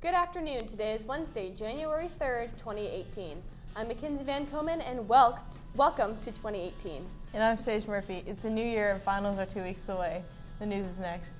Good afternoon. Today is Wednesday, January 3rd, 2018. I'm Mackenzie Van Komen and welcome to 2018. And I'm Sage Murphy. It's a new year and finals are 2 weeks away. The news is next.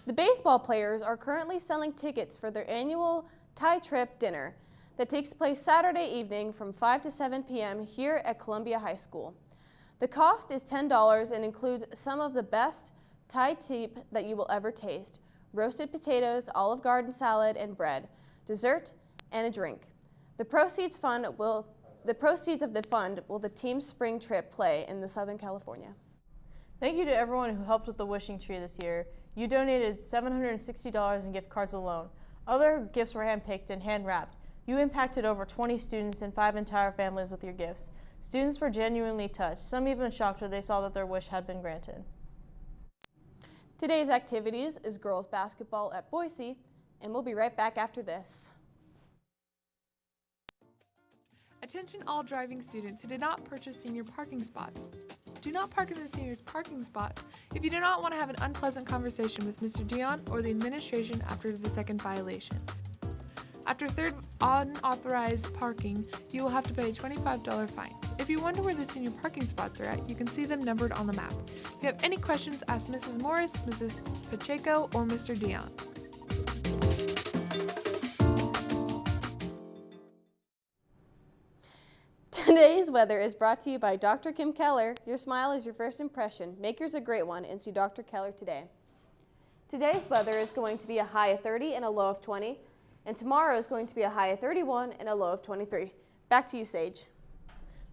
The baseball players are currently selling tickets for their annual tie trip dinner that takes place Saturday evening from 5 to 7 p.m. here at Columbia High School. The cost is $10 and includes some of the best Thai tip that you will ever taste: roasted potatoes, Olive Garden salad and bread, dessert, and a drink. The proceeds of the fund will the team's spring trip play in Southern California. Thank you to everyone who helped with the wishing tree this year. You donated $760 in gift cards alone. Other gifts were handpicked and hand-wrapped. You impacted over 20 students and 5 entire families with your gifts. Students were genuinely touched, some even shocked when they saw that their wish had been granted. Today's activities is girls basketball at Boise, and we'll be right back after this. Attention all driving students who did not purchase senior parking spots. Do not park in the seniors parking spot if you do not want to have an unpleasant conversation with Mr. Dion or the administration after the second violation. After third unauthorized parking, you will have to pay a $25 fine. If you wonder where the senior parking spots are at, you can see them numbered on the map. If you have any questions, ask Mrs. Morris, Mrs. Pacheco, or Mr. Dion. Today's weather is brought to you by Dr. Kim Keller. Your smile is your first impression. Make yours a great one and see Dr. Keller today. Today's weather is going to be a high of 30 and a low of 20. And tomorrow is going to be a high of 31 and a low of 23. Back to you, Sage.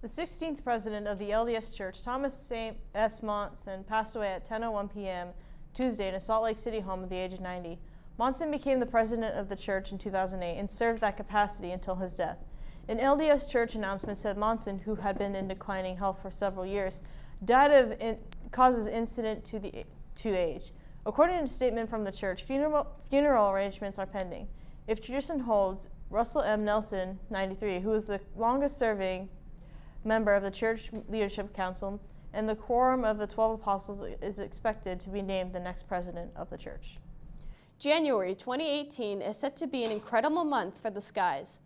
The 16th president of the LDS Church, Thomas S. Monson, passed away at 10:01 p.m. Tuesday in a Salt Lake City home at the age of 90. Monson became the president of the church in 2008 and served that capacity until his death. An LDS Church announcement said Monson, who had been in declining health for several years, died of causes incident to age. According to a statement from the church, funeral arrangements are pending. If tradition holds, Russell M. Nelson, 93, who is the longest-serving member of the Church Leadership Council and the quorum of the 12 apostles, is expected to be named the next president of the church. January 2018 is set to be an incredible month for the skies.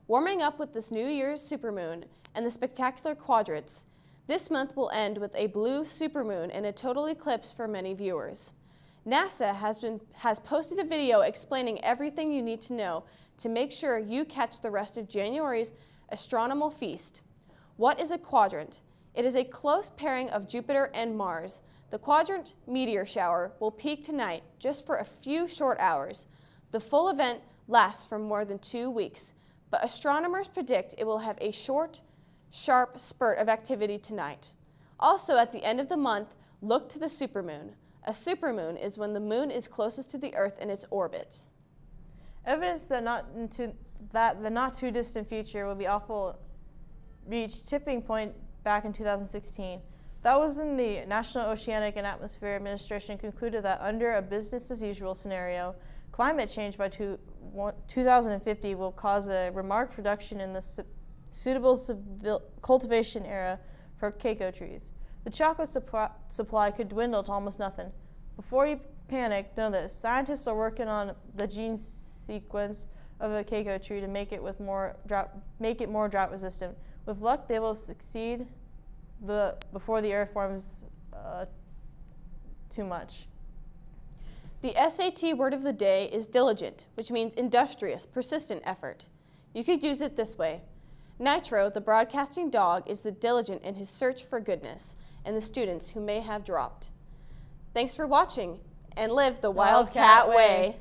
Warming up with this New Year's supermoon and the spectacular quadrants, this month will end with a blue supermoon and a total eclipse for many viewers. NASA has posted a video explaining everything you need to know to make sure you catch the rest of January's astronomical feast. What is a quadrant? It is a close pairing of Jupiter and Mars. The quadrant meteor shower will peak tonight just for a few short hours. The full event lasts for more than 2 weeks, but astronomers predict it will have a short, sharp spurt of activity tonight. Also, at the end of the month, look to the supermoon. A supermoon is when the moon is closest to the Earth in its orbit. Evidence that the not-too-distant future will be reached tipping point back in 2016. That was when the National Oceanic and Atmospheric Administration concluded that under a business-as-usual scenario, climate change by 2050 will cause a remarked reduction in the suitable cultivation area for cacao trees. The chocolate supply could dwindle to almost nothing. Before you panic, know this: scientists are working on the gene sequence of a cacao tree to make it more drought resistant. With luck, they will succeed before the earth warms too much. The SAT word of the day is diligent, which means industrious, persistent effort. You could use it this way: Nitro, the broadcasting dog, is the diligent in his search for goodness and the students who may have dropped. Thanks for watching, and live the Wildcat way.